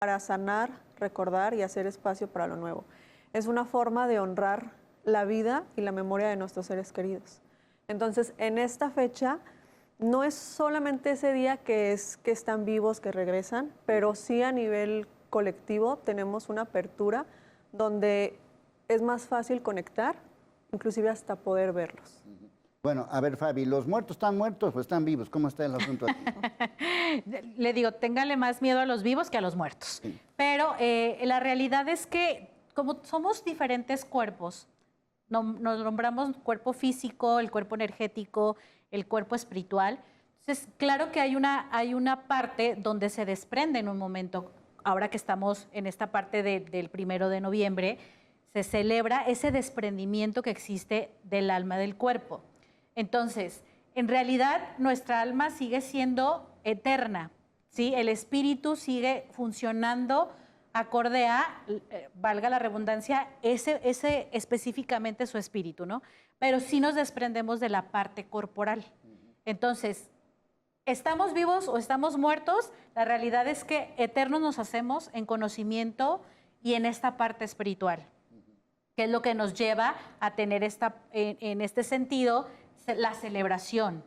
para sanar, recordar y hacer espacio para lo nuevo. Es una forma de honrar la vida y la memoria de nuestros seres queridos. Entonces, en esta fecha, no es solamente ese día que están vivos, que regresan, pero sí a nivel colectivo tenemos una apertura donde es más fácil conectar, inclusive hasta poder verlos. Bueno, a ver, Fabi, ¿los muertos están muertos o están vivos? ¿Cómo está el asunto aquí? Le digo, téngale más miedo a los vivos que a los muertos. Sí. Pero la realidad es que como somos diferentes cuerpos, nos nombramos cuerpo físico, el cuerpo energético, el cuerpo espiritual. Entonces, claro que hay una parte donde se desprende en un momento, ahora que estamos en esta parte del 1 de noviembre, se celebra ese desprendimiento que existe del alma del cuerpo. Entonces, en realidad, nuestra alma sigue siendo eterna, ¿sí? El espíritu sigue funcionando acorde a, valga la redundancia, ese específicamente su espíritu, ¿no? Pero sí nos desprendemos de la parte corporal. Entonces, ¿estamos vivos o estamos muertos? La realidad es que eternos nos hacemos en conocimiento y en esta parte espiritual, que es lo que nos lleva a tener en este sentido la celebración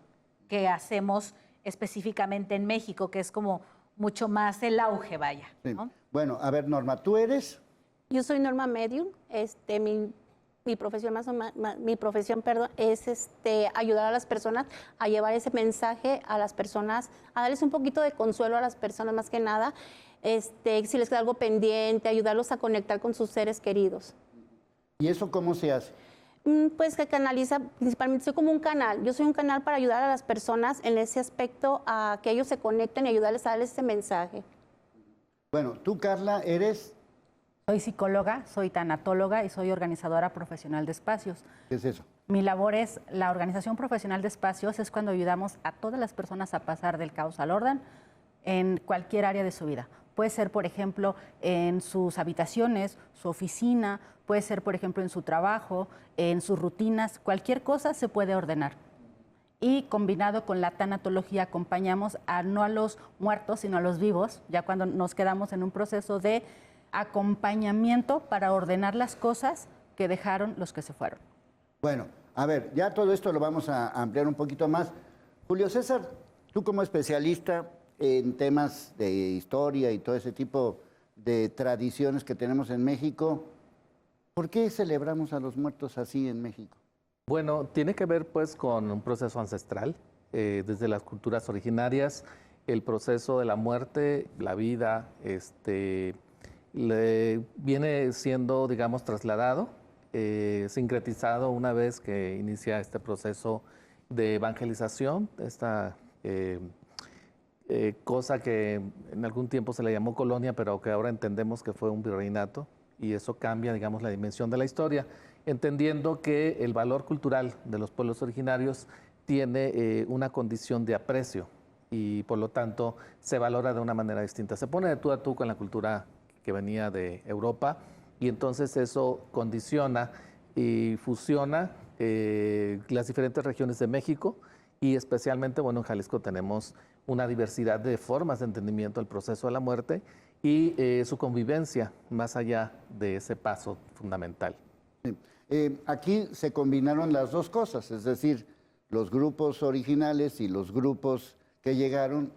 que hacemos específicamente en México, que es como mucho más el auge, vaya, ¿no? Sí. Bueno, a ver, Norma, ¿tú eres? Yo soy Norma Medium. Mi profesión perdón, es ayudar a las personas a llevar ese mensaje a las personas, a darles un poquito de consuelo a las personas más que nada, si les queda algo pendiente, ayudarlos a conectar con sus seres queridos. ¿Y eso cómo se hace? Pues que canaliza, principalmente soy como un canal. Yo soy un canal para ayudar a las personas en ese aspecto a que ellos se conecten y ayudarles a darles ese mensaje. Bueno, tú, Carla, eres... Soy psicóloga, soy tanatóloga y soy organizadora profesional de espacios. ¿Qué es eso? Mi labor es, la organización profesional de espacios es cuando ayudamos a todas las personas a pasar del caos al orden en cualquier área de su vida. Puede ser, por ejemplo, en sus habitaciones, su oficina, puede ser, por ejemplo, en su trabajo, en sus rutinas, cualquier cosa se puede ordenar. Y combinado con la tanatología acompañamos no a los muertos, sino a los vivos, ya cuando nos quedamos en un proceso de acompañamiento para ordenar las cosas que dejaron los que se fueron. Bueno, a ver, ya todo esto lo vamos a ampliar un poquito más. Julio César, tú como especialista en temas de historia y todo ese tipo de tradiciones que tenemos en México, ¿por qué celebramos a los muertos así en México? Bueno, tiene que ver pues con un proceso ancestral. Desde las culturas originarias, el proceso de la muerte, la vida, viene siendo, digamos, trasladado, sincretizado una vez que inicia este proceso de evangelización, esta cosa que en algún tiempo se le llamó colonia, pero que ahora entendemos que fue un virreinato, y eso cambia, digamos, la dimensión de la historia, entendiendo que el valor cultural de los pueblos originarios tiene una condición de aprecio y por lo tanto se valora de una manera distinta. Se pone de tú a tú con la cultura que venía de Europa y entonces eso condiciona y fusiona las diferentes regiones de México y especialmente, bueno, en Jalisco tenemos una diversidad de formas de entendimiento del proceso de la muerte y su convivencia más allá de ese paso fundamental. Sí. Aquí se combinaron las dos cosas, es decir, los grupos originales y los grupos que llegaron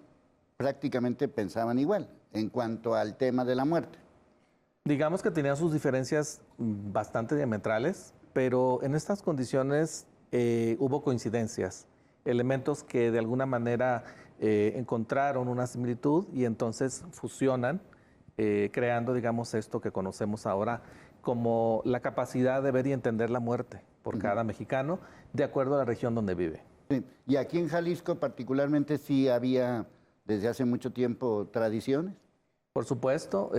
prácticamente pensaban igual en cuanto al tema de la muerte. Digamos que tenían sus diferencias bastante diametrales, pero en estas condiciones hubo coincidencias, elementos que de alguna manera encontraron una similitud y entonces fusionan, creando, digamos, esto que conocemos ahora como la capacidad de ver y entender la muerte por cada mexicano, de acuerdo a la región donde vive. Sí. Y aquí en Jalisco particularmente sí había desde hace mucho tiempo tradiciones. Por supuesto,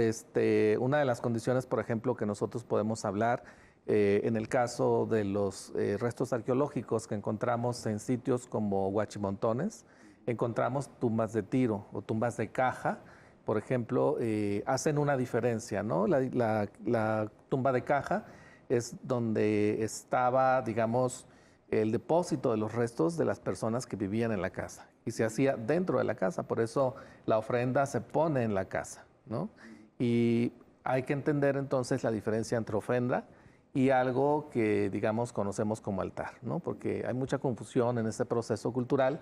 una de las condiciones, por ejemplo, que nosotros podemos hablar en el caso de los restos arqueológicos que encontramos en sitios como Huachimontones, encontramos tumbas de tiro o tumbas de caja, por ejemplo, hacen una diferencia, ¿no? La tumba de caja es donde estaba, digamos, el depósito de los restos de las personas que vivían en la casa y se hacía dentro de la casa, por eso la ofrenda se pone en la casa, ¿no? Y hay que entender entonces la diferencia entre ofrenda y algo que, digamos, conocemos como altar, ¿no? Porque hay mucha confusión en este proceso cultural,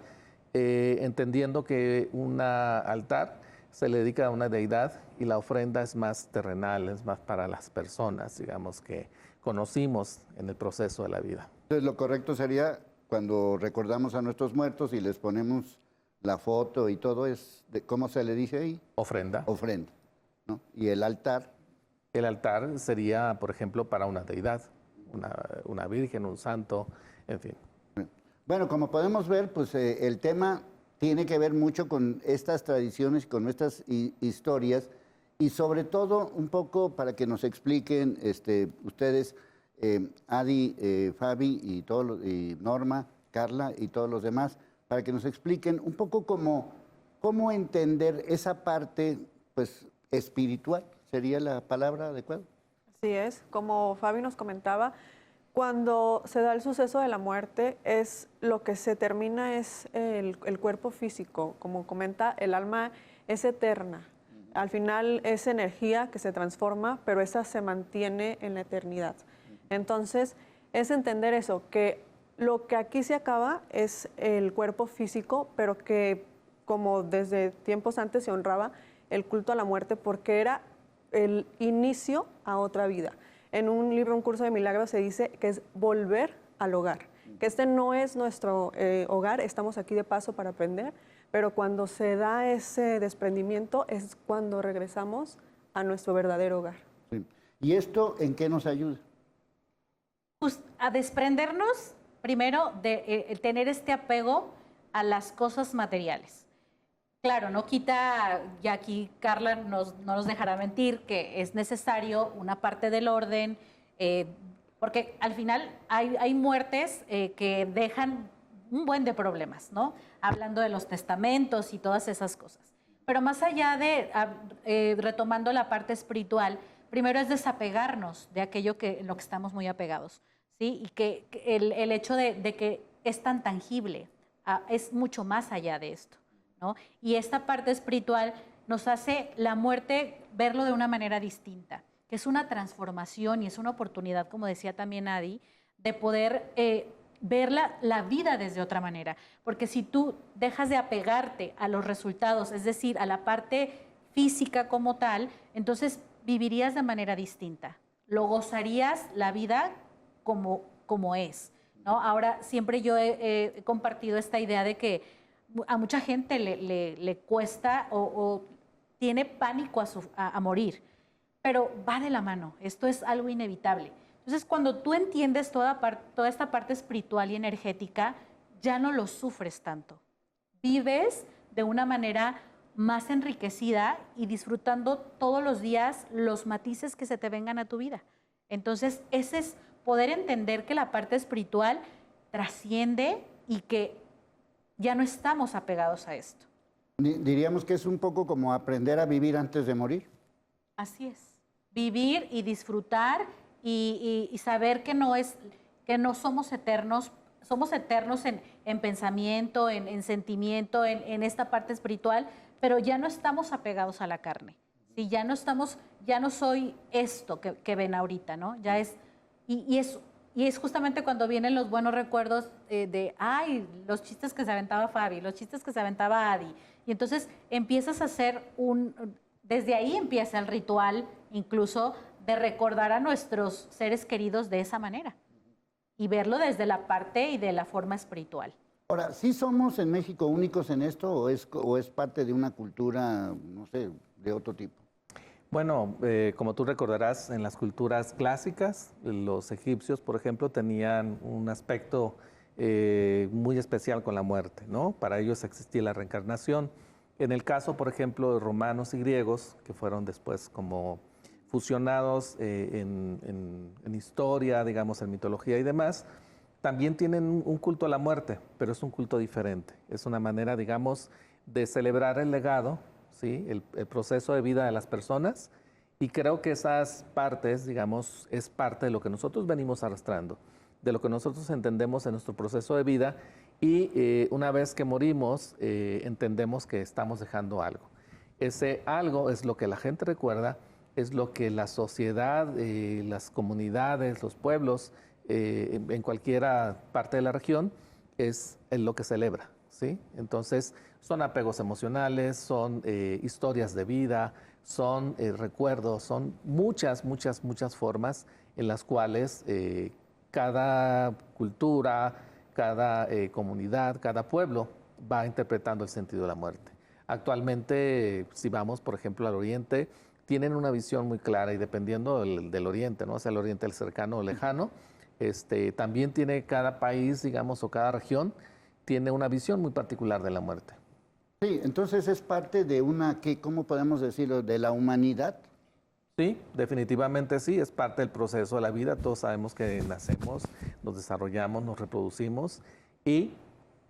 entendiendo que un altar se le dedica a una deidad y la ofrenda es más terrenal, es más para las personas, digamos, que conocimos en el proceso de la vida. Entonces, lo correcto sería cuando recordamos a nuestros muertos y les ponemos la foto y todo, ¿cómo se le dice ahí? Ofrenda. Ofrenda, ¿no? Y el altar. El altar sería, por ejemplo, para una deidad, una virgen, un santo, en fin. Bueno, como podemos ver, pues el tema tiene que ver mucho con estas tradiciones, con nuestras historias y sobre todo un poco para que nos expliquen ustedes, Adi, Fabi y Norma, Carla y todos los demás, para que nos expliquen un poco cómo entender esa parte pues espiritual, ¿sería la palabra adecuada? Así es, como Fabi nos comentaba, cuando se da el suceso de la muerte, lo que se termina es el cuerpo físico. Como comenta, el alma es eterna. Al final es energía que se transforma, pero esa se mantiene en la eternidad. Entonces, es entender eso, que lo que aquí se acaba es el cuerpo físico, pero que como desde tiempos antes se honraba el culto a la muerte porque era el inicio a otra vida. En un libro, un curso de milagros, se dice que es volver al hogar, que este no es nuestro hogar, estamos aquí de paso para aprender, pero cuando se da ese desprendimiento es cuando regresamos a nuestro verdadero hogar. Sí. ¿Y esto en qué nos ayuda? Pues a desprendernos, primero, de tener este apego a las cosas materiales. Claro, no quita, y aquí Carla no nos dejará mentir, que es necesario una parte del orden, porque al final hay muertes que dejan un buen de problemas, ¿no? Hablando de los testamentos y todas esas cosas. Pero más allá de, retomando la parte espiritual, primero es desapegarnos de aquello en lo que estamos muy apegados, ¿sí? Y que el hecho de que es tan tangible, es mucho más allá de esto, ¿no? Y esta parte espiritual nos hace la muerte verlo de una manera distinta, que es una transformación y es una oportunidad, como decía también Adi, de poder ver la vida desde otra manera. Porque si tú dejas de apegarte a los resultados, es decir, a la parte física como tal, entonces vivirías de manera distinta. Lo gozarías la vida como es, ¿no? Ahora, siempre yo he compartido esta idea de que a mucha gente le cuesta o tiene pánico a morir, pero va de la mano, esto es algo inevitable. Entonces, cuando tú entiendes toda esta parte espiritual y energética, ya no lo sufres tanto. Vives de una manera más enriquecida y disfrutando todos los días los matices que se te vengan a tu vida. Entonces, ese es poder entender que la parte espiritual trasciende y que ya no estamos apegados a esto. Diríamos que es un poco como aprender a vivir antes de morir. Así es. Vivir y disfrutar y saber que no somos eternos en pensamiento, en sentimiento, en esta parte espiritual, pero ya no estamos apegados a la carne. ¿Sí? Ya no soy esto que ven ahorita, ¿no? Ya es, y es justamente cuando vienen los buenos recuerdos los chistes que se aventaba Fabi, los chistes que se aventaba Adi. Y entonces empiezas a hacer desde ahí empieza el ritual incluso de recordar a nuestros seres queridos de esa manera y verlo desde la parte y de la forma espiritual. Ahora, ¿sí somos en México únicos en esto o es parte de una cultura, no sé, de otro tipo? Bueno, como tú recordarás, en las culturas clásicas, los egipcios, por ejemplo, tenían un aspecto muy especial con la muerte, ¿no? Para ellos existía la reencarnación. En el caso, por ejemplo, de romanos y griegos, que fueron después como fusionados en historia, digamos, en mitología y demás, también tienen un culto a la muerte, pero es un culto diferente. Es una manera, digamos, de celebrar el legado, ¿sí? El proceso de vida de las personas, y creo que esas partes, digamos, es parte de lo que nosotros venimos arrastrando, de lo que nosotros entendemos en nuestro proceso de vida, y una vez que morimos, entendemos que estamos dejando algo. Ese algo es lo que la gente recuerda, es lo que la sociedad, las comunidades, los pueblos, en cualquier parte de la región, es lo que celebra, ¿sí? Entonces, son apegos emocionales, son historias de vida, son recuerdos, son muchas formas en las cuales cada cultura, cada comunidad, cada pueblo va interpretando el sentido de la muerte. Actualmente, si vamos, por ejemplo, al Oriente, tienen una visión muy clara y dependiendo del Oriente, ¿no? O sea, el Oriente, el cercano o lejano, también tiene cada país, digamos, o cada región, tiene una visión muy particular de la muerte. Sí, entonces es parte de una, ¿cómo podemos decirlo?, de la humanidad. Sí, definitivamente sí, es parte del proceso de la vida. Todos sabemos que nacemos, nos desarrollamos, nos reproducimos y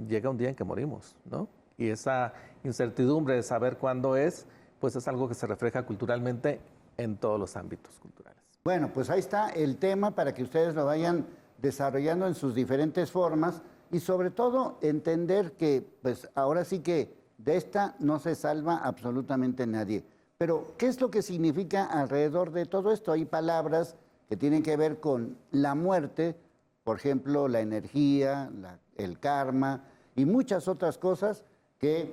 llega un día en que morimos, ¿no? Y esa incertidumbre de saber cuándo es, pues es algo que se refleja culturalmente en todos los ámbitos culturales. Bueno, pues ahí está el tema para que ustedes lo vayan desarrollando en sus diferentes formas y sobre todo entender que pues ahora sí que de esta no se salva absolutamente nadie. Pero, ¿qué es lo que significa alrededor de todo esto? Hay palabras que tienen que ver con la muerte, por ejemplo, la energía, el karma y muchas otras cosas que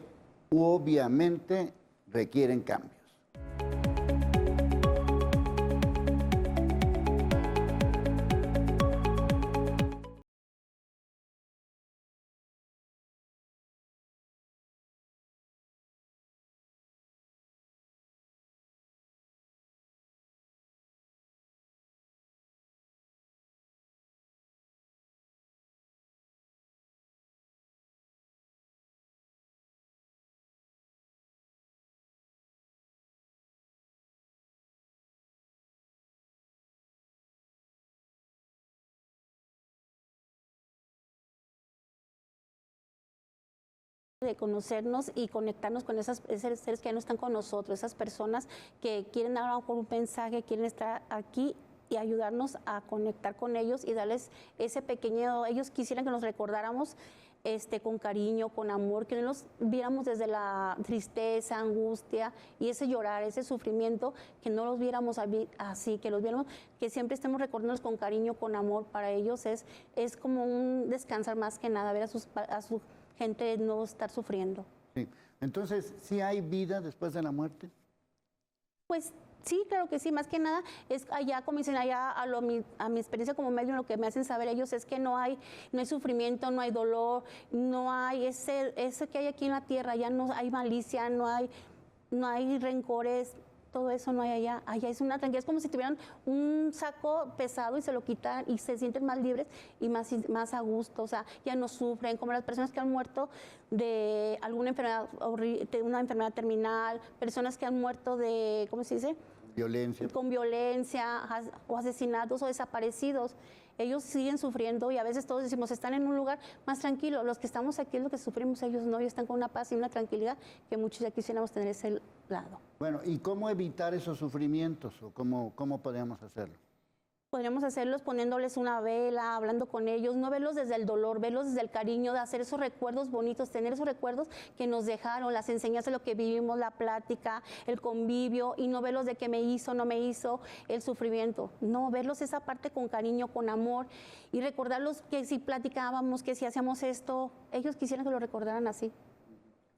obviamente requieren cambios. De conocernos y conectarnos con esos seres que ya no están con nosotros, esas personas que quieren dar por un mensaje, quieren estar aquí y ayudarnos a conectar con ellos y darles ese pequeño, ellos quisieran que nos recordáramos con cariño, con amor, que no los viéramos desde la tristeza, angustia y ese llorar, ese sufrimiento, que no los viéramos así, que los viéramos, que siempre estemos recordándolos con cariño, con amor. Para ellos es como un descansar más que nada, ver a su gente no estar sufriendo. Sí. Entonces, ¿sí hay vida después de la muerte? Pues sí, claro que sí, más que nada es allá, como dicen allá, a mi experiencia como médium, lo que me hacen saber ellos es que no hay sufrimiento, no hay dolor, no hay ese que hay aquí en la tierra, ya no hay malicia, no hay rencores. Todo eso no hay allá. Allá es una tranquilidad, es como si tuvieran un saco pesado y se lo quitan y se sienten más libres y más a gusto. O sea, ya no sufren, como las personas que han muerto de alguna enfermedad, de una enfermedad terminal, personas que han muerto de, ¿cómo se dice? Violencia. Con violencia o asesinatos o desaparecidos. Ellos siguen sufriendo y a veces todos decimos, están en un lugar más tranquilo. Los que estamos aquí es lo que sufrimos, ellos no, ellos están con una paz y una tranquilidad que muchos ya quisiéramos tener ese lado. Bueno, ¿y cómo evitar esos sufrimientos o cómo podríamos hacerlo? Podríamos hacerlos poniéndoles una vela, hablando con ellos, no verlos desde el dolor, verlos desde el cariño, de hacer esos recuerdos bonitos, tener esos recuerdos que nos dejaron, las enseñanzas de lo que vivimos, la plática, el convivio, y no verlos de que me hizo, no me hizo, el sufrimiento. No, verlos esa parte con cariño, con amor, y recordarlos que si platicábamos, que si hacíamos esto, ellos quisieran que lo recordaran así.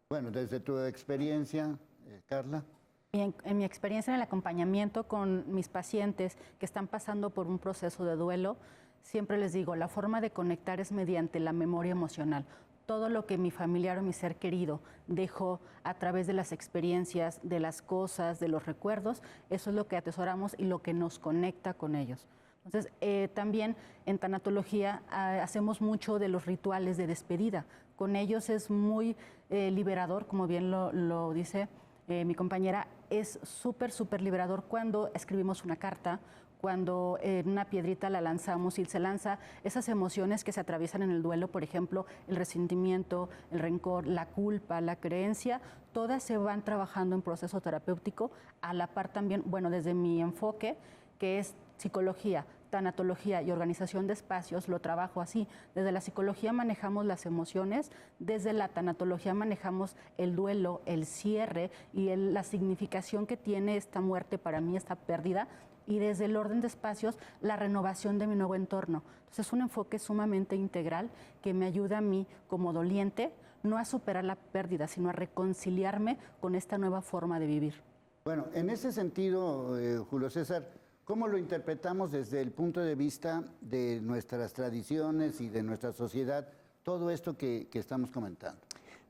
Bueno, desde tu experiencia, Carla. En mi experiencia en el acompañamiento con mis pacientes que están pasando por un proceso de duelo, siempre les digo, la forma de conectar es mediante la memoria emocional. Todo lo que mi familiar o mi ser querido dejó a través de las experiencias, de las cosas, de los recuerdos, eso es lo que atesoramos y lo que nos conecta con ellos. Entonces, también en tanatología hacemos mucho de los rituales de despedida. Con ellos es muy liberador, como bien lo dice mi compañera, es súper liberador cuando escribimos una carta, cuando en una piedrita la lanzamos y se lanza esas emociones que se atraviesan en el duelo, por ejemplo, el resentimiento, el rencor, la culpa, la creencia, todas se van trabajando en proceso terapéutico, a la par también, bueno, desde mi enfoque, que es psicología, tanatología y organización de espacios lo trabajo así. Desde la psicología manejamos las emociones, desde la tanatología manejamos el duelo, el cierre y la significación que tiene esta muerte para mí, esta pérdida, y desde el orden de espacios, la renovación de mi nuevo entorno. Entonces es un enfoque sumamente integral que me ayuda a mí como doliente, no a superar la pérdida, sino a reconciliarme con esta nueva forma de vivir. Bueno, en ese sentido, Julio César, ¿cómo lo interpretamos desde el punto de vista de nuestras tradiciones y de nuestra sociedad, todo esto que estamos comentando?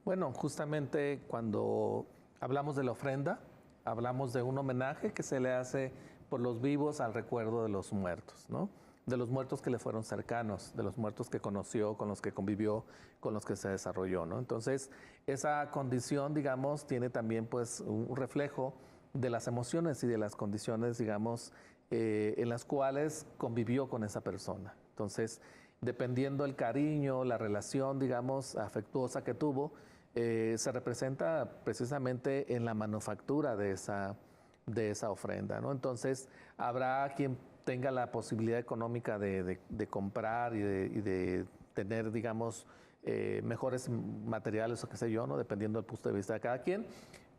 Bueno, justamente cuando hablamos de la ofrenda, hablamos de un homenaje que se le hace por los vivos al recuerdo de los muertos, ¿no? De los muertos que le fueron cercanos, de los muertos que conoció, con los que convivió, con los que se desarrolló, ¿no? Entonces, esa condición, digamos, tiene también pues un reflejo de las emociones y de las condiciones, digamos, en las cuales convivió con esa persona. Entonces, dependiendo el cariño, la relación, digamos, afectuosa que tuvo, se representa precisamente en la manufactura de esa ofrenda, ¿no? Entonces, habrá quien tenga la posibilidad económica de comprar y de tener, digamos, mejores materiales o qué sé yo, ¿no? Dependiendo del punto de vista de cada quien.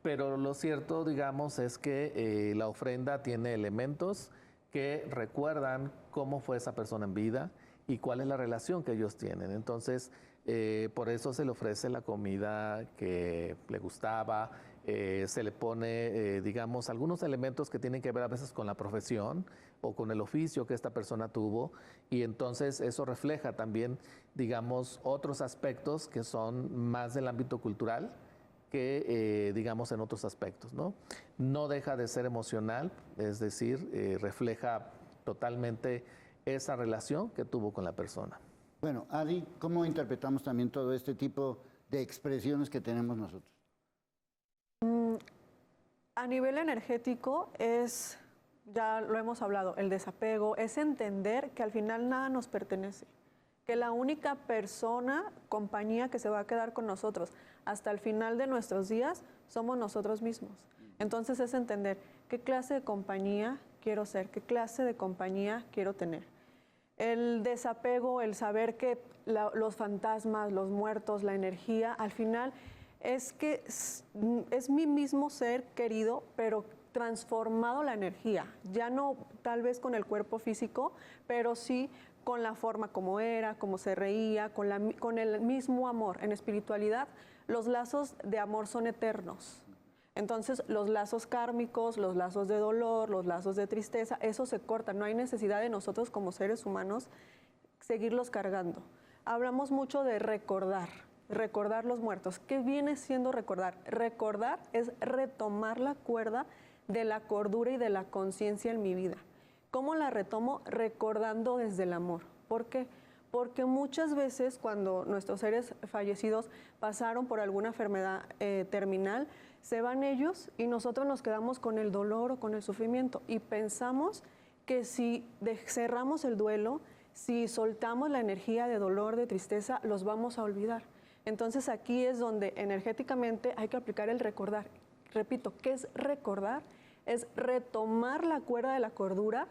Pero lo cierto, digamos, es que la ofrenda tiene elementos que recuerdan cómo fue esa persona en vida y cuál es la relación que ellos tienen. Entonces, por eso se le ofrece la comida que le gustaba, se le pone, digamos, algunos elementos que tienen que ver a veces con la profesión o con el oficio que esta persona tuvo, y entonces eso refleja también, digamos, otros aspectos que son más del ámbito cultural que, digamos, en otros aspectos, ¿no? No deja de ser emocional, es decir, refleja totalmente esa relación que tuvo con la persona. Bueno, Adi, ¿cómo interpretamos también todo este tipo de expresiones que tenemos nosotros? A nivel energético es, ya lo hemos hablado, el desapego, es entender que al final nada nos pertenece, que la única persona, compañía que se va a quedar con nosotros hasta el final de nuestros días somos nosotros mismos. Entonces es entender qué clase de compañía quiero ser, qué clase de compañía quiero tener. El desapego, el saber que los fantasmas, los muertos, la energía, al final es que es mi mismo ser querido, pero transformado la energía. Ya no tal vez con el cuerpo físico, pero sí con la forma como era, como se reía, con el mismo amor. En espiritualidad, los lazos de amor son eternos. Entonces, los lazos kármicos, los lazos de dolor, los lazos de tristeza, eso se corta. No hay necesidad de nosotros como seres humanos seguirlos cargando. Hablamos mucho de recordar los muertos. ¿Qué viene siendo recordar? Recordar es retomar la cuerda de la cordura y de la conciencia en mi vida. ¿Cómo la retomo? Recordando desde el amor. ¿Por qué? Porque muchas veces cuando nuestros seres fallecidos pasaron por alguna enfermedad terminal, se van ellos y nosotros nos quedamos con el dolor o con el sufrimiento y pensamos que si cerramos el duelo, si soltamos la energía de dolor, de tristeza, los vamos a olvidar. Entonces aquí es donde energéticamente hay que aplicar el recordar. Repito, ¿qué es recordar? Es retomar la cuerda de la cordura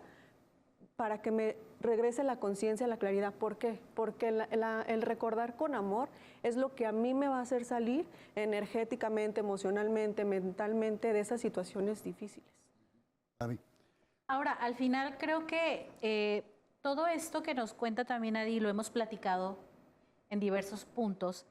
para que me regrese la conciencia, la claridad. ¿Por qué? Porque el recordar con amor es lo que a mí me va a hacer salir energéticamente, emocionalmente, mentalmente de esas situaciones difíciles. Ahora, al final creo que todo esto que nos cuenta también Adi, lo hemos platicado en diversos puntos,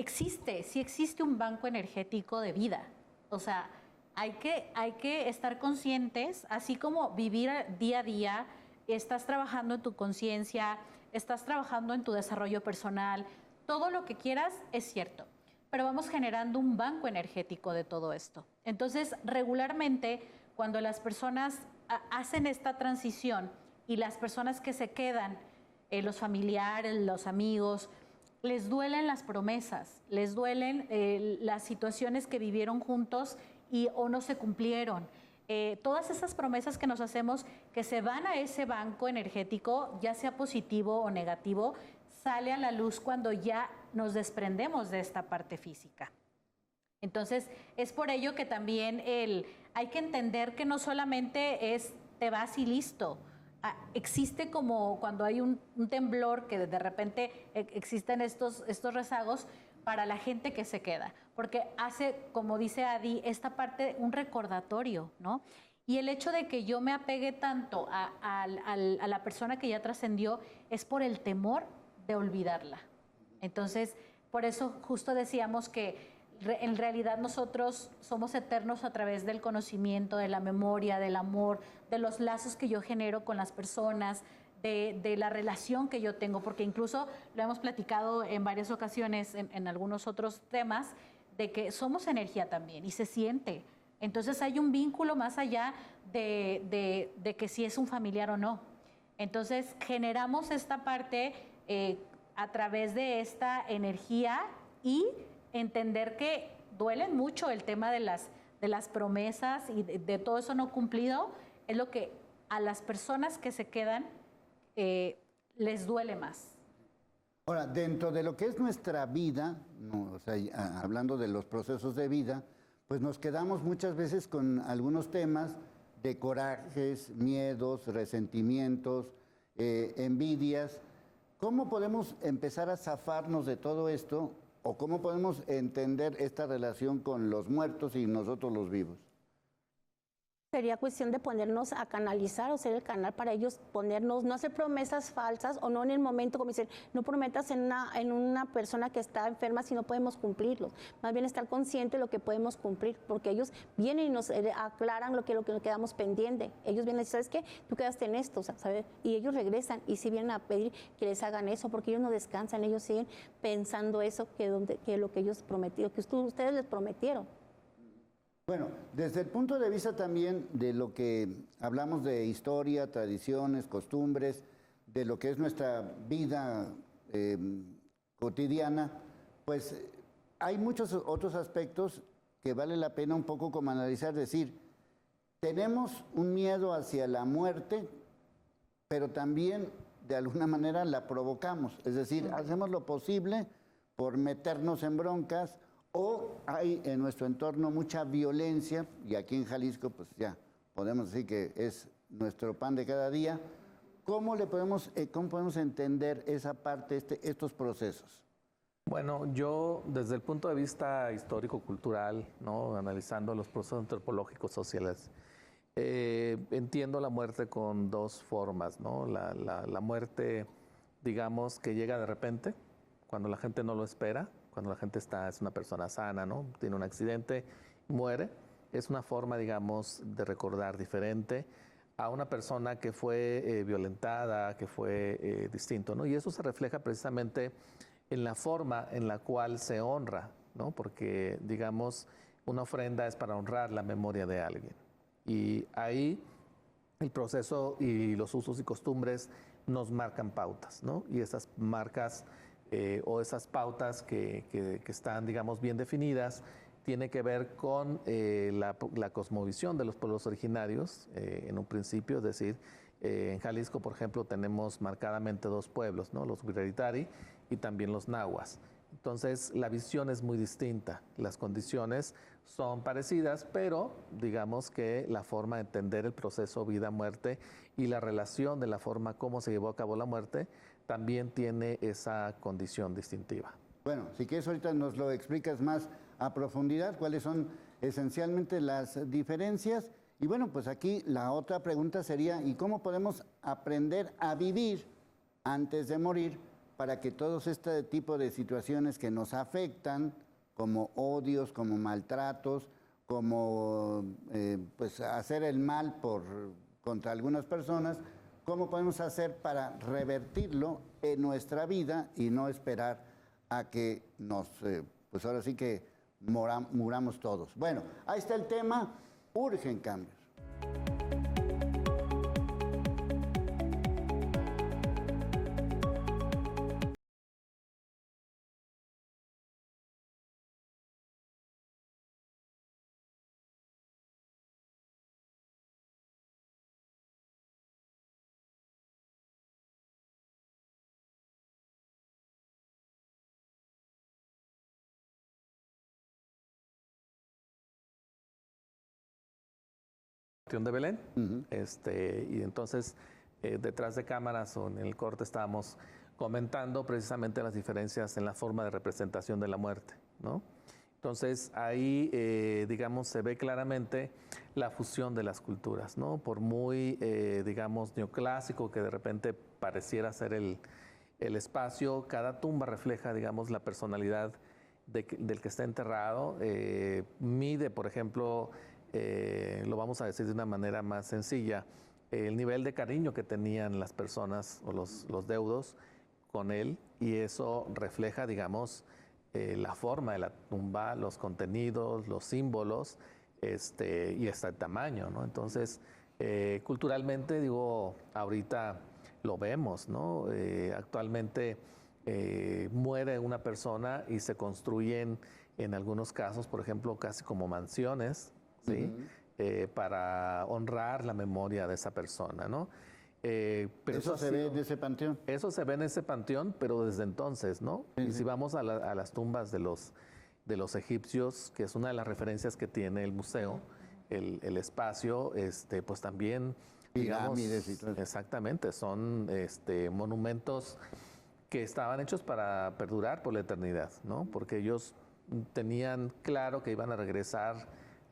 sí existe un banco energético de vida. O sea, hay que estar conscientes, así como vivir día a día, estás trabajando en tu conciencia, estás trabajando en tu desarrollo personal, todo lo que quieras es cierto, pero vamos generando un banco energético de todo esto. Entonces, regularmente, cuando las personas hacen esta transición y las personas que se quedan, los familiares, los amigos, les duelen las promesas, les duelen las situaciones que vivieron juntos o no se cumplieron. Todas esas promesas que nos hacemos que se van a ese banco energético, ya sea positivo o negativo, sale a la luz cuando ya nos desprendemos de esta parte física. Entonces, es por ello que también hay que entender que no solamente es te vas y listo. existe como cuando hay un temblor que de repente existen estos rezagos para la gente que se queda, porque hace, como dice Adi, esta parte un recordatorio, ¿no? Y el hecho de que yo me apegue tanto a la persona que ya trascendió es por el temor de olvidarla. Entonces, por eso justo decíamos que en realidad nosotros somos eternos a través del conocimiento, de la memoria, del amor, de los lazos que yo genero con las personas, de la relación que yo tengo, porque incluso lo hemos platicado en varias ocasiones en algunos otros temas, de que somos energía también y se siente. Entonces hay un vínculo más allá de que si es un familiar o no. Entonces generamos esta parte a través de esta energía y entender que duelen mucho el tema de las promesas y de todo eso no cumplido, es lo que a las personas que se quedan les duele más. Ahora, dentro de lo que es nuestra vida, no, o sea, hablando de los procesos de vida, pues nos quedamos muchas veces con algunos temas de corajes, miedos, resentimientos, envidias. ¿Cómo podemos empezar a zafarnos de todo esto o cómo podemos entender esta relación con los muertos y nosotros los vivos? Sería cuestión de ponernos a canalizar o ser el canal para ellos, ponernos, no hacer promesas falsas o no en el momento, como dicen, no prometas en una persona que está enferma si no podemos cumplirlo. Más bien estar consciente de lo que podemos cumplir, porque ellos vienen y nos aclaran lo que quedamos pendiente. Ellos vienen y dicen, ¿sabes qué? Tú quedaste en esto, ¿sabes? Y ellos regresan y sí vienen a pedir que les hagan eso, porque ellos no descansan, ellos siguen pensando eso, que lo que ellos prometieron, que ustedes les prometieron. Bueno, desde el punto de vista también de lo que hablamos de historia, tradiciones, costumbres, de lo que es nuestra vida cotidiana, pues hay muchos otros aspectos que vale la pena un poco como analizar, decir, tenemos un miedo hacia la muerte, pero también de alguna manera la provocamos, es decir, hacemos lo posible por meternos en broncas. O hay en nuestro entorno mucha violencia, y aquí en Jalisco, pues ya podemos decir que es nuestro pan de cada día. ¿Cómo podemos entender esa parte, estos procesos? Bueno, yo desde el punto de vista histórico-cultural, ¿no? Analizando los procesos antropológicos sociales, entiendo la muerte con dos formas, ¿no? La muerte, digamos, que llega de repente, cuando la gente no lo espera, cuando la gente es una persona sana, ¿no? Tiene un accidente, muere. Es una forma, digamos, de recordar diferente a una persona que fue violentada, que fue distinto, ¿no? Y eso se refleja precisamente en la forma en la cual se honra, ¿no? Porque, digamos, una ofrenda es para honrar la memoria de alguien. Y ahí el proceso y los usos y costumbres nos marcan pautas, ¿no? Y esas marcas o esas pautas que están, digamos, bien definidas, tiene que ver con la cosmovisión de los pueblos originarios en un principio, es decir, en Jalisco, por ejemplo, tenemos marcadamente dos pueblos, ¿no? Los Huirraritari y también los Nahuas. Entonces, la visión es muy distinta, las condiciones son parecidas, pero digamos que la forma de entender el proceso vida-muerte y la relación de la forma como se llevó a cabo la muerte también tiene esa condición distintiva. Bueno, si quieres ahorita nos lo explicas más a profundidad, cuáles son esencialmente las diferencias. Y bueno, pues aquí la otra pregunta sería, ¿y cómo podemos aprender a vivir antes de morir para que todos este tipo de situaciones que nos afectan, como odios, como maltratos, como pues hacer el mal contra algunas personas, cómo podemos hacer para revertirlo en nuestra vida y no esperar a que pues ahora sí que muramos todos? Bueno, ahí está el tema, urgen cambios. De Belén, y entonces detrás de cámaras o en el corte estábamos comentando precisamente las diferencias en la forma de representación de la muerte, ¿no? Entonces ahí, digamos, se ve claramente la fusión de las culturas, ¿no? Por muy, digamos, neoclásico que de repente pareciera ser el espacio, cada tumba refleja, digamos, la personalidad del que está enterrado. Mide, por ejemplo, lo vamos a decir de una manera más sencilla, el nivel de cariño que tenían las personas o los deudos con él, y eso refleja, digamos, la forma de la tumba, los contenidos, los símbolos, y hasta el tamaño, ¿no? Entonces, culturalmente, digo, ahorita lo vemos, ¿no? Actualmente muere una persona y se construyen, en algunos casos, por ejemplo, casi como mansiones, ¿sí? Para honrar la memoria de esa persona, ¿no? Pero ¿Eso se ve en ese panteón? Eso se ve en ese panteón, pero desde entonces, ¿no? Y si vamos a las tumbas de los egipcios, que es una de las referencias que tiene el museo, el espacio, pues también, digamos, pirámides y todo eso. Exactamente, son monumentos que estaban hechos para perdurar por la eternidad, ¿no? Porque ellos tenían claro que iban a regresar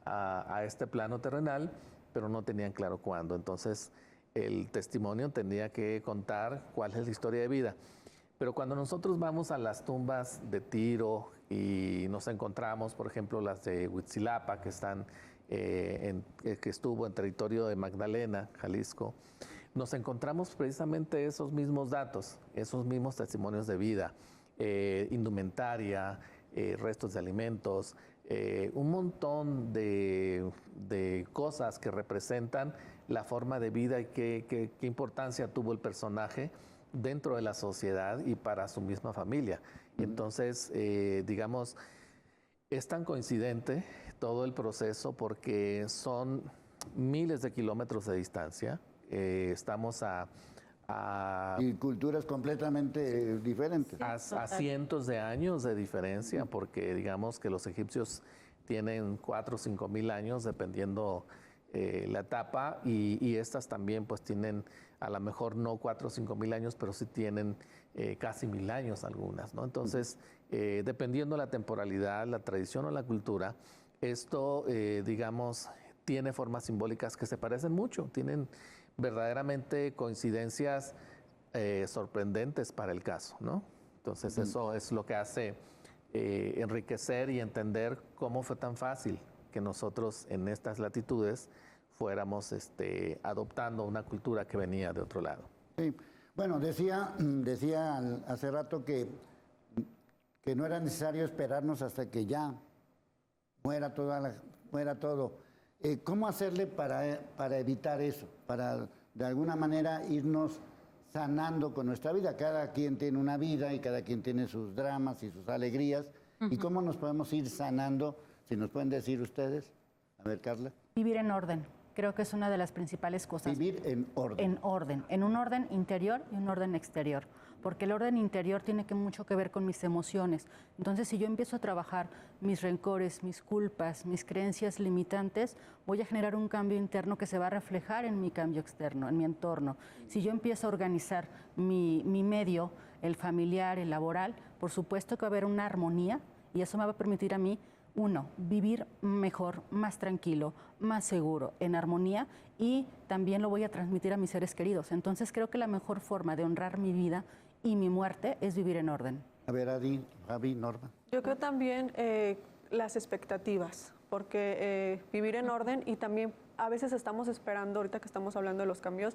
a este plano terrenal, pero no tenían claro cuándo. Entonces, el testimonio tenía que contar cuál es la historia de vida. Pero cuando nosotros vamos a las tumbas de Tiro y nos encontramos, por ejemplo, las de Huitzilapa, que están que estuvo en territorio de Magdalena, Jalisco, nos encontramos precisamente esos mismos datos, esos mismos testimonios de vida, indumentaria, restos de alimentos, un montón de cosas que representan la forma de vida y qué importancia tuvo el personaje dentro de la sociedad y para su misma familia. Y entonces, digamos, es tan coincidente todo el proceso porque son miles de kilómetros de distancia. Estamos y culturas completamente diferentes. a cientos de años de diferencia, porque digamos que los egipcios tienen 4 o 5 mil años, dependiendo la etapa, y estas también pues tienen a lo mejor no 4 o 5 mil años, pero sí tienen casi 1000 años algunas, ¿no? Entonces, dependiendo la temporalidad, la tradición o la cultura, esto, digamos, tiene formas simbólicas que se parecen mucho, tienen verdaderamente coincidencias sorprendentes para el caso, ¿no? Entonces eso es lo que hace enriquecer y entender cómo fue tan fácil que nosotros en estas latitudes fuéramos adoptando una cultura que venía de otro lado. Sí. Bueno, decía hace rato que no era necesario esperarnos hasta que ya muera todo. ¿Cómo hacerle para evitar eso? Para de alguna manera irnos sanando con nuestra vida. Cada quien tiene una vida y cada quien tiene sus dramas y sus alegrías. ¿Y cómo nos podemos ir sanando? Si nos pueden decir ustedes. A ver, Carla. Vivir en orden. Creo que es una de las principales cosas. Vivir en orden. En orden, en un orden interior y un orden exterior. Porque el orden interior tiene mucho que ver con mis emociones. Entonces, si yo empiezo a trabajar mis rencores, mis culpas, mis creencias limitantes, voy a generar un cambio interno que se va a reflejar en mi cambio externo, en mi entorno. Si yo empiezo a organizar mi medio, el familiar, el laboral, por supuesto que va a haber una armonía y eso me va a permitir a mí, uno, vivir mejor, más tranquilo, más seguro, en armonía, y también lo voy a transmitir a mis seres queridos. Entonces creo que la mejor forma de honrar mi vida y mi muerte es vivir en orden. A ver, Adi, Javi, Norma. Yo creo también las expectativas, porque vivir en orden, y también a veces estamos esperando, ahorita que estamos hablando de los cambios,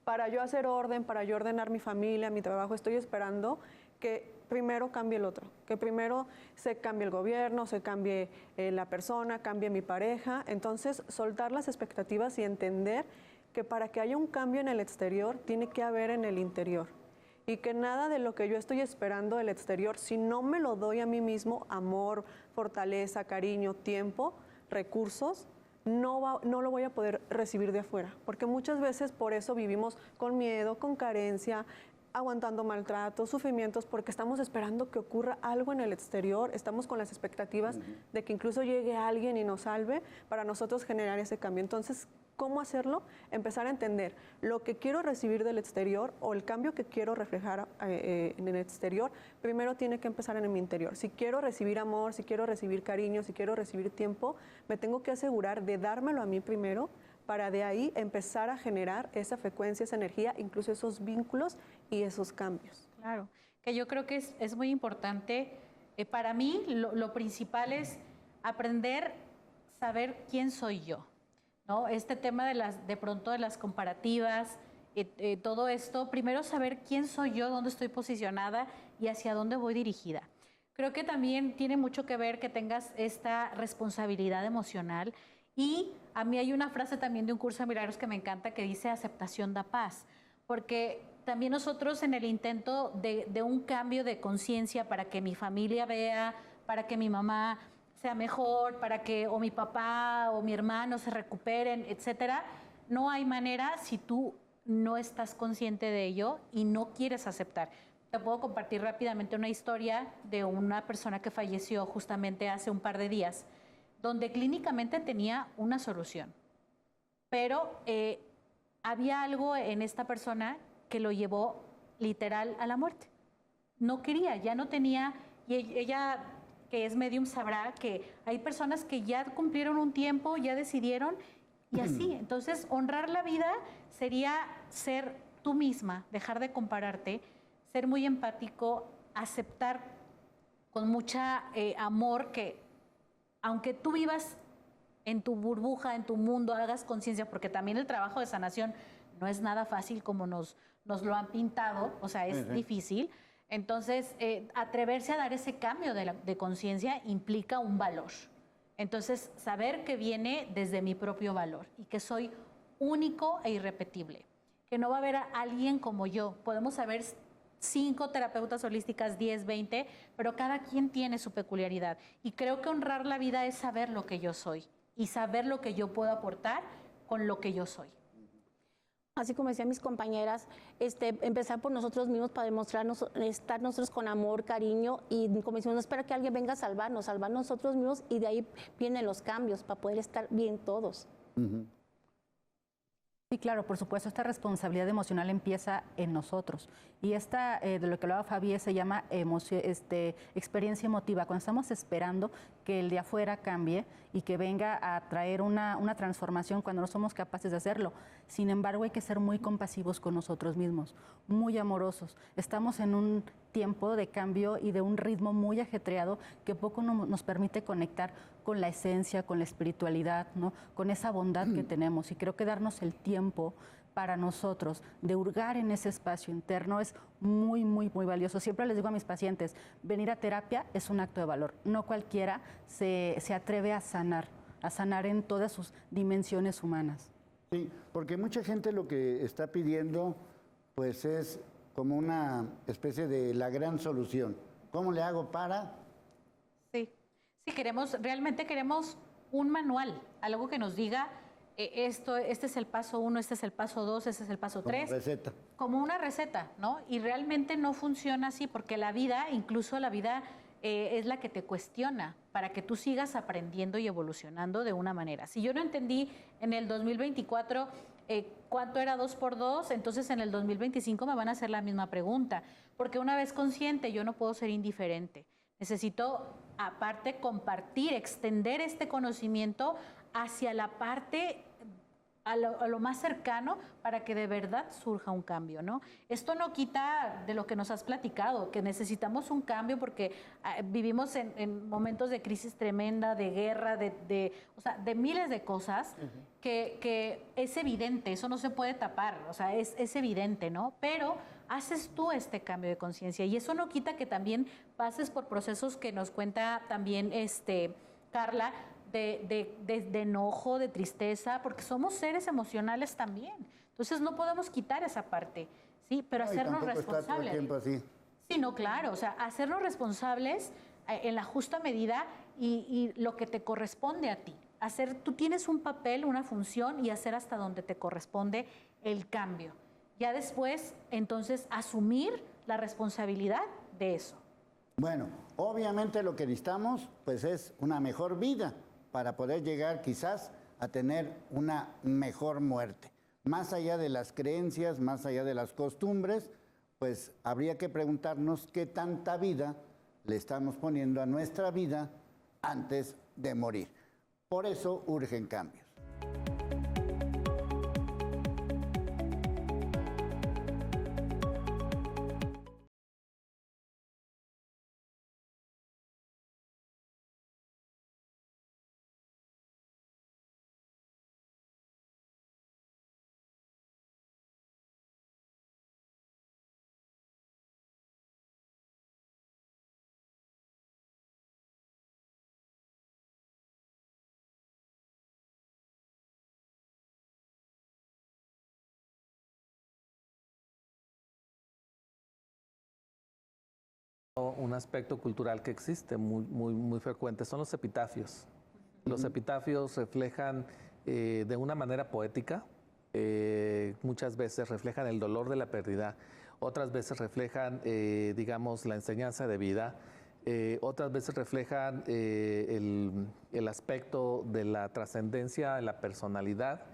para yo hacer orden, para yo ordenar mi familia, mi trabajo, estoy esperando que primero cambie el otro, que primero se cambie el gobierno, se cambie la persona, cambie mi pareja. Entonces, soltar las expectativas y entender que para que haya un cambio en el exterior, tiene que haber en el interior. Y que nada de lo que yo estoy esperando del exterior, si no me lo doy a mí mismo, amor, fortaleza, cariño, tiempo, recursos, no lo voy a poder recibir de afuera. Porque muchas veces por eso vivimos con miedo, con carencia, aguantando maltratos, sufrimientos, porque estamos esperando que ocurra algo en el exterior, estamos con las expectativas de que incluso llegue alguien y nos salve para nosotros generar ese cambio. Entonces, ¿Cómo hacerlo? Empezar a entender lo que quiero recibir del exterior o el cambio que quiero reflejar en el exterior, primero tiene que empezar en mi interior. Si quiero recibir amor, si quiero recibir cariño, si quiero recibir tiempo, me tengo que asegurar de dármelo a mí primero para de ahí empezar a generar esa frecuencia, esa energía, incluso esos vínculos y esos cambios. Claro, que yo creo que es muy importante. Para mí lo principal es aprender, saber quién soy yo, ¿no? Este tema de pronto de las comparativas, todo esto, primero saber quién soy yo, dónde estoy posicionada y hacia dónde voy dirigida. Creo que también tiene mucho que ver que tengas esta responsabilidad emocional. Y a mí hay una frase también de un curso de milagros que me encanta que dice aceptación da paz, porque también nosotros en el intento de un cambio de conciencia para que mi familia vea, para que mi mamá sea mejor, para que o mi papá o mi hermano se recuperen, etcétera, no hay manera si tú no estás consciente de ello y no quieres aceptar. Te puedo compartir rápidamente una historia de una persona que falleció justamente hace un par de días, donde clínicamente tenía una solución, pero había algo en esta persona que lo llevó literal a la muerte. No quería, ya no tenía, y ella que es medium sabrá que hay personas que ya cumplieron un tiempo, ya decidieron, y así. Entonces, honrar la vida sería ser tú misma, dejar de compararte, ser muy empático, aceptar con mucha amor que aunque tú vivas en tu burbuja, en tu mundo, hagas conciencia, porque también el trabajo de sanación no es nada fácil como nos lo han pintado, o sea, es difícil. Entonces, atreverse a dar ese cambio de conciencia implica un valor. Entonces, saber que viene desde mi propio valor y que soy único e irrepetible, que no va a haber a alguien como yo. Podemos saber 5 terapeutas holísticas, 10, 20, pero cada quien tiene su peculiaridad. Y creo que honrar la vida es saber lo que yo soy y saber lo que yo puedo aportar con lo que yo soy. Así como decían mis compañeras, empezar por nosotros mismos para demostrarnos, estar nosotros con amor, cariño y como decimos, no espera que alguien venga a salvar nosotros mismos y de ahí vienen los cambios para poder estar bien todos. Sí, claro, por supuesto, esta responsabilidad emocional empieza en nosotros. Y esta, de lo que hablaba Fabi, se llama experiencia emotiva. Cuando estamos esperando que el de afuera cambie y que venga a traer una transformación cuando no somos capaces de hacerlo. Sin embargo, hay que ser muy compasivos con nosotros mismos, muy amorosos. Estamos en un tiempo de cambio y de un ritmo muy ajetreado que poco nos permite conectar con la esencia, con la espiritualidad, ¿no? Con esa bondad que tenemos. Y creo que darnos el tiempo para nosotros de hurgar en ese espacio interno es muy, muy, muy valioso. Siempre les digo a mis pacientes, venir a terapia es un acto de valor. No cualquiera se atreve a sanar en todas sus dimensiones humanas. Sí, porque mucha gente lo que está pidiendo pues es como una especie de la gran solución. ¿Cómo le hago para...? Sí, realmente queremos un manual, algo que nos diga este es el paso 1, este es el paso 2, este es el paso 3. Como receta. Como una receta, ¿no? Y realmente no funciona así porque la vida, incluso la vida es la que te cuestiona para que tú sigas aprendiendo y evolucionando de una manera. Si yo no entendí en el 2024 cuánto era 2 por 2, entonces en el 2025 me van a hacer la misma pregunta. Porque una vez consciente, yo no puedo ser indiferente. Necesito, aparte, compartir, extender este conocimiento hacia la parte, a lo más cercano, para que de verdad surja un cambio, ¿no? Esto no quita de lo que nos has platicado, que necesitamos un cambio porque vivimos en momentos de crisis tremenda, de guerra, o sea, de miles de cosas que es evidente, eso no se puede tapar, o sea, es evidente, ¿no? Pero haces tú este cambio de conciencia y eso no quita que también pases por procesos que nos cuenta también Carla, de enojo, de tristeza, porque somos seres emocionales también. Entonces no podemos quitar esa parte, ¿sí? Pero hacernos responsables. Está todo el tiempo así. Sí, no, claro, o sea, hacernos responsables en la justa medida y lo que te corresponde a ti. Tú tienes un papel, una función y hacer hasta donde te corresponde el cambio. Ya después, entonces, asumir la responsabilidad de eso. Bueno, obviamente lo que necesitamos pues es una mejor vida para poder llegar quizás a tener una mejor muerte. Más allá de las creencias, más allá de las costumbres, pues habría que preguntarnos qué tanta vida le estamos poniendo a nuestra vida antes de morir. Por eso urgen cambios. Un aspecto cultural que existe muy frecuente son los epitafios. Los epitafios reflejan de una manera poética, muchas veces reflejan el dolor de la pérdida, otras veces reflejan, digamos, la enseñanza de vida, otras veces reflejan el aspecto de la trascendencia de la personalidad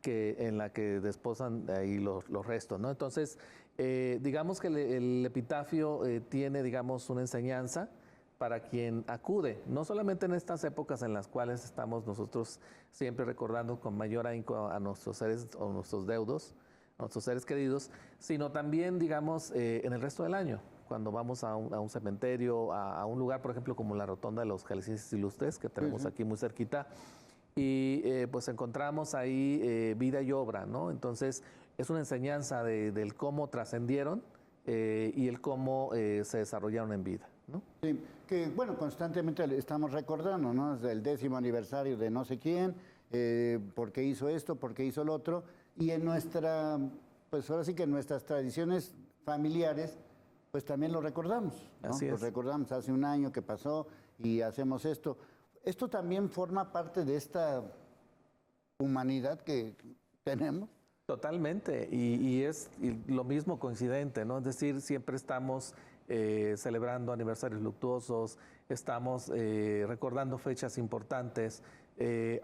en la que desposan ahí los restos, ¿no? Entonces, digamos que el epitafio tiene, digamos, una enseñanza para quien acude, no solamente en estas épocas en las cuales estamos nosotros siempre recordando con mayor ahínco a nuestros seres o nuestros deudos, a nuestros seres queridos, sino también, digamos, en el resto del año, cuando vamos a un cementerio, a un lugar, por ejemplo, como la Rotonda de los Jaliscienses Ilustres, que tenemos aquí muy cerquita, y pues encontramos ahí vida y obra, ¿no? Entonces, es una enseñanza del cómo trascendieron y el cómo se desarrollaron en vida, ¿no? Sí, que bueno, constantemente le estamos recordando, ¿no? Desde el 10º aniversario de no sé quién, por qué hizo esto, por qué hizo lo otro, y en nuestra, pues ahora sí que en nuestras tradiciones familiares, pues también lo recordamos, ¿no? Así es. Lo recordamos hace un año que pasó y hacemos esto. Esto también forma parte de esta humanidad que tenemos. Totalmente, y lo mismo coincidente, ¿no? Es decir, siempre estamos celebrando aniversarios luctuosos, estamos recordando fechas importantes,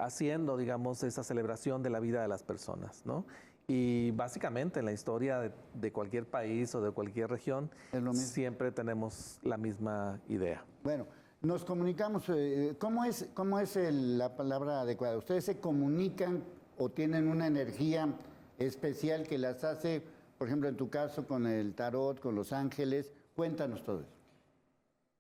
haciendo, digamos, esa celebración de la vida de las personas, ¿no? Y básicamente en la historia de cualquier país o de cualquier región, siempre tenemos la misma idea. Bueno, nos comunicamos, ¿cómo es la palabra adecuada? ¿Ustedes se comunican o tienen una energía especial que las hace, por ejemplo, en tu caso, con el tarot, con los ángeles? Cuéntanos todo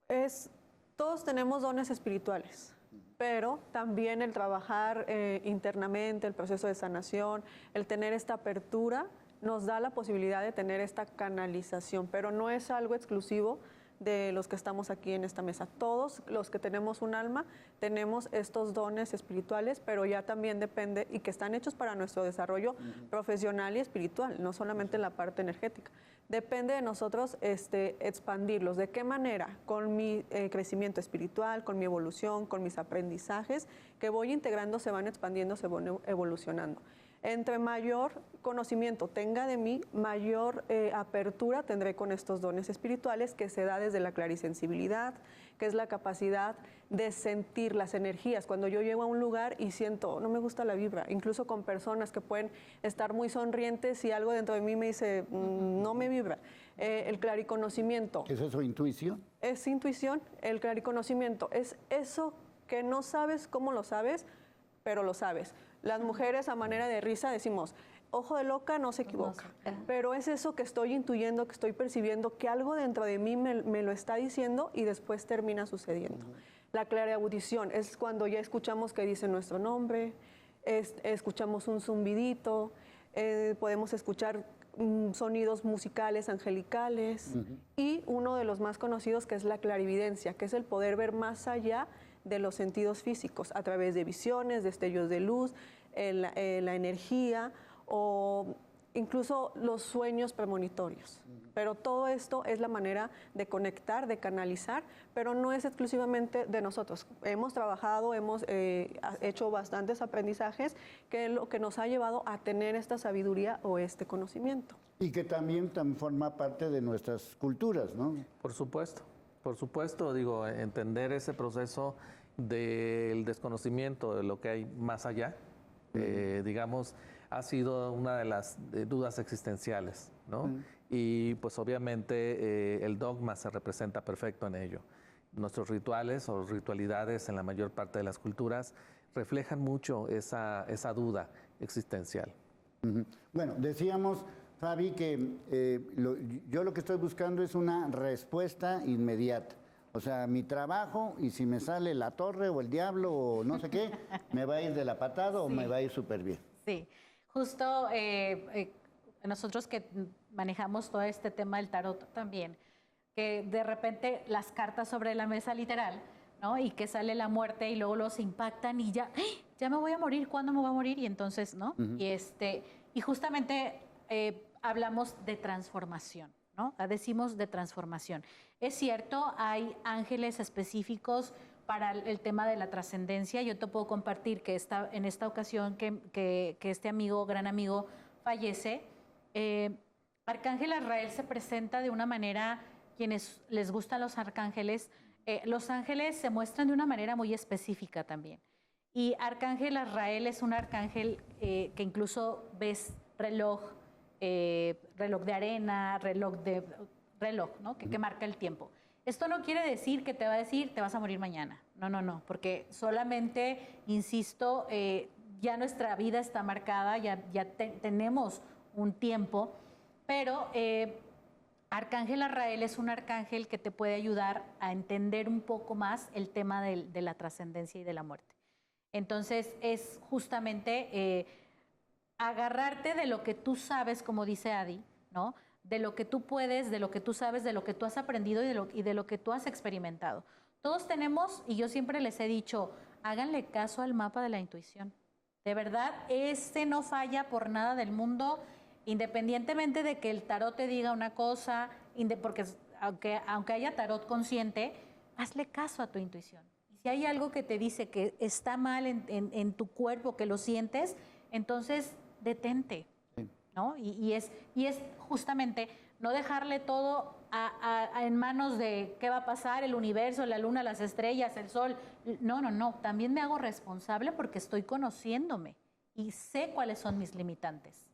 eso. Todos tenemos dones espirituales, pero también el trabajar internamente, el proceso de sanación, el tener esta apertura, nos da la posibilidad de tener esta canalización, pero no es algo exclusivo de los que estamos aquí en esta mesa. Todos los que tenemos un alma tenemos estos dones espirituales, pero ya también depende y que están hechos para nuestro desarrollo profesional y espiritual, no solamente en la parte energética. Depende de nosotros expandirlos. ¿De qué manera? Con mi crecimiento espiritual, con mi evolución, con mis aprendizajes que voy integrando, se van expandiendo, se van evolucionando. Entre mayor conocimiento tenga de mí, mayor apertura tendré con estos dones espirituales que se da desde la clarisensibilidad, que es la capacidad de sentir las energías. Cuando yo llego a un lugar y siento, no me gusta la vibra, incluso con personas que pueden estar muy sonrientes y algo dentro de mí me dice, no me vibra. El clariconocimiento. ¿Es eso intuición? Es intuición. El clariconocimiento es eso que no sabes cómo lo sabes, pero lo sabes. Las mujeres a manera de risa decimos, ojo de loca no se equivoca, pero es eso que estoy intuyendo, que estoy percibiendo, que algo dentro de mí me lo está diciendo y después termina sucediendo. La clareaudición es cuando ya escuchamos que dice nuestro nombre, escuchamos un zumbidito, podemos escuchar sonidos musicales angelicales y uno de los más conocidos que es la clarividencia, que es el poder ver más allá de los sentidos físicos a través de visiones, destellos de luz, la energía o incluso los sueños premonitorios. Pero todo esto es la manera de conectar, de canalizar, pero no es exclusivamente de nosotros. Hemos trabajado, hemos hecho bastantes aprendizajes que es lo que nos ha llevado a tener esta sabiduría o este conocimiento. Y que también forma parte de nuestras culturas, ¿no? Por supuesto, digo, entender ese proceso del desconocimiento de lo que hay más allá, digamos, ha sido una de las dudas existenciales, ¿no? Y pues obviamente el dogma se representa perfecto en ello. Nuestros rituales o ritualidades en la mayor parte de las culturas reflejan mucho esa duda existencial. Bueno, decíamos, Fabi, que yo lo que estoy buscando es una respuesta inmediata. O sea, mi trabajo, y si me sale la torre o el diablo o no sé qué, me va a ir de la patada o me va a ir súper bien. Sí, justo nosotros que manejamos todo este tema del tarot también, que de repente las cartas sobre la mesa literal, ¿no? Y que sale la muerte y luego los impactan y ya, ¡ay! Ya me voy a morir, ¿cuándo me voy a morir? Y entonces, ¿no? Y justamente hablamos de transformación, ¿no? Decimos de transformación. Es cierto, hay ángeles específicos para el tema de la trascendencia. Yo te puedo compartir que en esta ocasión que este amigo, gran amigo, fallece, Arcángel Azrael se presenta de una manera, quienes les gustan los ángeles se muestran de una manera muy específica también. Y Arcángel Azrael es un arcángel que incluso ves reloj de arena, reloj, ¿no? Que marca el tiempo. Esto no quiere decir que te va a decir te vas a morir mañana. No, porque solamente, insisto, ya nuestra vida está marcada, tenemos un tiempo, pero Arcángel Azrael es un arcángel que te puede ayudar a entender un poco más el tema de la trascendencia y de la muerte. Entonces, es justamente agarrarte de lo que tú sabes, como dice Adi, ¿no? De lo que tú puedes, de lo que tú sabes, de lo que tú has aprendido y de lo que tú has experimentado. Todos tenemos, y yo siempre les he dicho, háganle caso al mapa de la intuición. De verdad, no falla por nada del mundo, independientemente de que el tarot te diga una cosa, porque aunque haya tarot consciente, hazle caso a tu intuición. Y si hay algo que te dice que está mal en tu cuerpo, que lo sientes, entonces detente, ¿no? Y es justamente no dejarle todo en manos de qué va a pasar, el universo, la luna, las estrellas, el sol. No. También me hago responsable porque estoy conociéndome y sé cuáles son mis limitantes.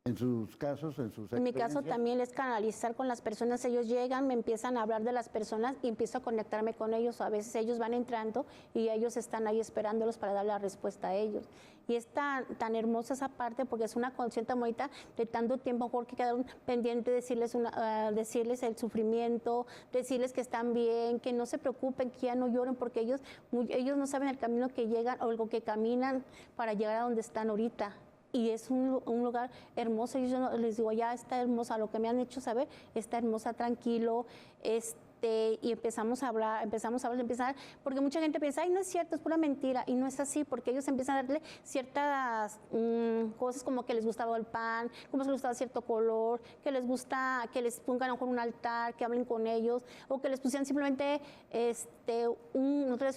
En sus casos, en sus experiencias. En mi caso también es canalizar con las personas. Ellos llegan, me empiezan a hablar de las personas y empiezo a conectarme con ellos. A veces ellos van entrando y ellos están ahí esperándolos para dar la respuesta a ellos. Y es tan hermosa esa parte porque es una conciencia tan bonita de tanto tiempo porque quedaron pendiente de decirles el sufrimiento, decirles que están bien, que no se preocupen, que ya no lloren porque ellos no saben el camino que llegan o lo que caminan para llegar a donde están ahorita. Y es un lugar hermoso. Y yo les digo, ya está hermosa, lo que me han hecho saber, está hermosa, tranquilo, y empezamos a hablar, porque mucha gente piensa, ay, no es cierto, es pura mentira, y no es así, porque ellos empiezan a darle ciertas cosas como que les gustaba el pan, como que les gustaba cierto color, que les gusta que les pongan con un altar, que hablen con ellos, o que les pusieran simplemente,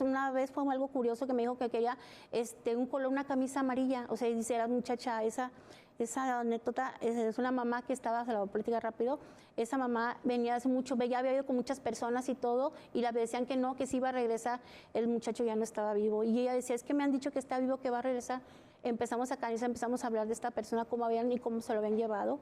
una vez fue algo curioso que me dijo que quería un color, una camisa amarilla, o sea, y dice la muchacha esa anécdota es una mamá que estaba, se la voy a platicar rápido, esa mamá venía hace mucho, ya había ido con muchas personas y todo, y le decían que no, que si iba a regresar, el muchacho ya no estaba vivo, y ella decía, es que me han dicho que está vivo, que va a regresar. Empezamos a canalizar, empezamos a hablar de esta persona, cómo habían y cómo se lo habían llevado.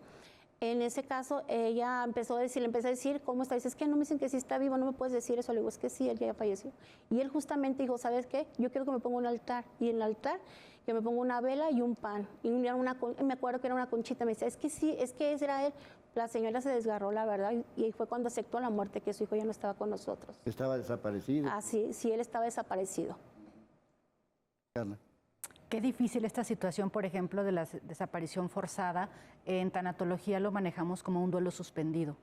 En ese caso, ella empezó a decir, ¿cómo está? Dice, es que no me dicen que sí está vivo, no me puedes decir eso. Le digo, es que sí, él ya falleció. Y él justamente dijo, ¿sabes qué? Yo quiero que me ponga un altar. Y en el altar, que me ponga una vela y un pan. Y me acuerdo que era una conchita. Me dice, es que sí, es que ese era él. La señora se desgarró, la verdad, y fue cuando aceptó la muerte, que su hijo ya no estaba con nosotros. Estaba desaparecido. Ah, sí, él estaba desaparecido. Carla. Qué difícil esta situación, por ejemplo, de la desaparición forzada. En tanatología lo manejamos como un duelo suspendido.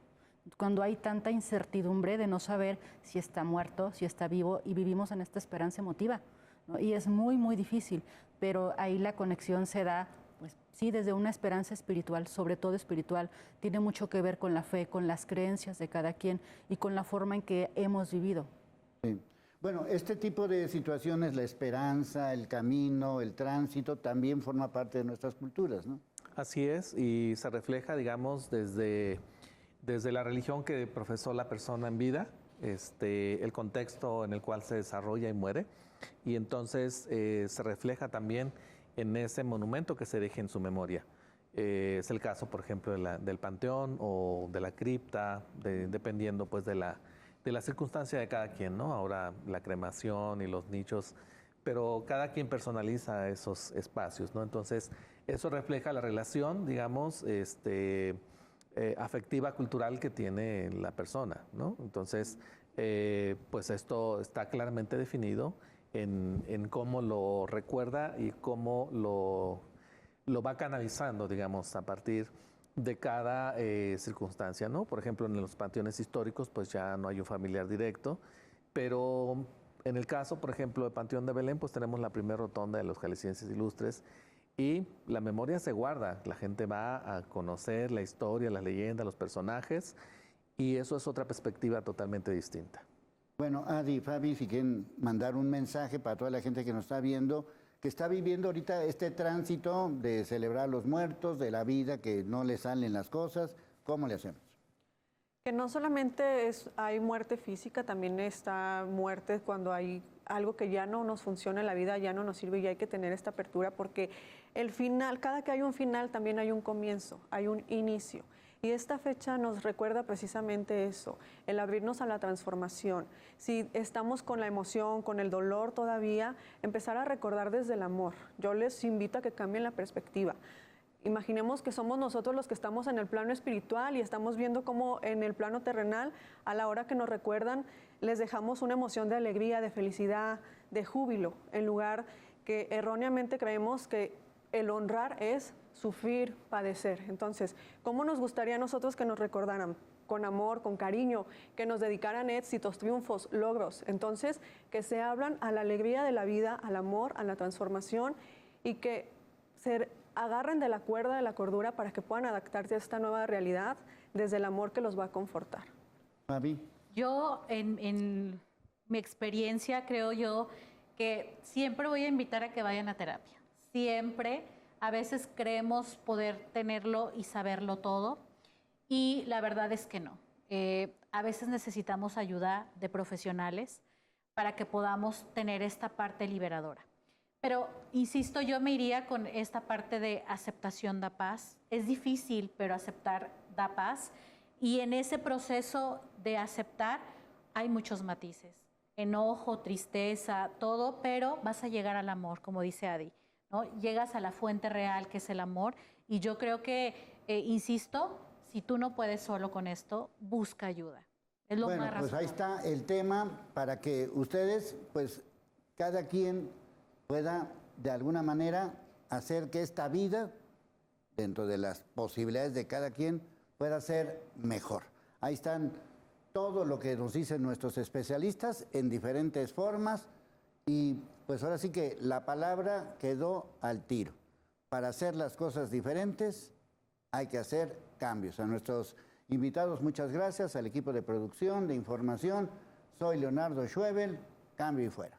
Cuando hay tanta incertidumbre de no saber si está muerto, si está vivo, y vivimos en esta esperanza emotiva, ¿no? Y es muy, muy difícil, pero ahí la conexión se da, pues sí, desde una esperanza espiritual, sobre todo espiritual. Tiene mucho que ver con la fe, con las creencias de cada quien y con la forma en que hemos vivido. Sí. Bueno, este tipo de situaciones, la esperanza, el camino, el tránsito, también forma parte de nuestras culturas, ¿no? Así es, y se refleja, digamos, desde la religión que profesó la persona en vida, el contexto en el cual se desarrolla y muere, y entonces se refleja también en ese monumento que se deje en su memoria. Es el caso, por ejemplo, del panteón o de la cripta, dependiendo pues de la circunstancia de cada quien, ¿no? Ahora la cremación y los nichos, pero cada quien personaliza esos espacios, ¿no? Entonces, eso refleja la relación, digamos, afectiva, cultural que tiene la persona, ¿no? Entonces, pues esto está claramente definido en cómo lo recuerda y cómo lo va canalizando, digamos, a partir de cada circunstancia, ¿no? Por ejemplo, en los panteones históricos, pues ya no hay un familiar directo, pero en el caso, por ejemplo, del Panteón de Belén, pues tenemos la primera rotonda de los jaliscienses ilustres y la memoria se guarda. La gente va a conocer la historia, las leyendas, los personajes, y eso es otra perspectiva totalmente distinta. Bueno, Adi, Fabi, si quieren mandar un mensaje para toda la gente que nos está viendo, que está viviendo ahorita este tránsito de celebrar a los muertos, de la vida, que no le salen las cosas, ¿cómo le hacemos? Que no solamente hay muerte física, también está muerte cuando hay algo que ya no nos funciona en la vida, ya no nos sirve y hay que tener esta apertura porque el final, cada que hay un final también hay un comienzo, hay un inicio. Y esta fecha nos recuerda precisamente eso, el abrirnos a la transformación. Si estamos con la emoción, con el dolor todavía, empezar a recordar desde el amor. Yo les invito a que cambien la perspectiva. Imaginemos que somos nosotros los que estamos en el plano espiritual y estamos viendo cómo en el plano terrenal, a la hora que nos recuerdan, les dejamos una emoción de alegría, de felicidad, de júbilo, en lugar que erróneamente creemos que el honrar es sufrir, padecer. Entonces, ¿cómo nos gustaría a nosotros que nos recordaran? Con amor, con cariño, que nos dedicaran éxitos, triunfos, logros. Entonces, que se hablan a la alegría de la vida, al amor, a la transformación y que se agarren de la cuerda de la cordura para que puedan adaptarse a esta nueva realidad desde el amor que los va a confortar. Fabi. Yo, en mi experiencia, creo yo que siempre voy a invitar a que vayan a terapia. Siempre. A veces creemos poder tenerlo y saberlo todo y la verdad es que no. A veces necesitamos ayuda de profesionales para que podamos tener esta parte liberadora. Pero, insisto, yo me iría con esta parte de aceptación da paz. Es difícil, pero aceptar da paz. Y en ese proceso de aceptar hay muchos matices. Enojo, tristeza, todo, pero vas a llegar al amor, como dice Adi, ¿no? Llegas a la fuente real, que es el amor. Y yo creo que, insisto, si tú no puedes solo con esto, busca ayuda. Es lo Bueno, más pues ahí razonable. está el tema para que ustedes, pues cada quien pueda de alguna manera hacer que esta vida, dentro de las posibilidades de cada quien, pueda ser mejor. Ahí están todo lo que nos dicen nuestros especialistas en diferentes formas y pues ahora sí que la palabra quedó al tiro. Para hacer las cosas diferentes hay que hacer cambios. A nuestros invitados, muchas gracias. Al equipo de producción, de información, soy Leonardo Schwebel. Cambio y fuera.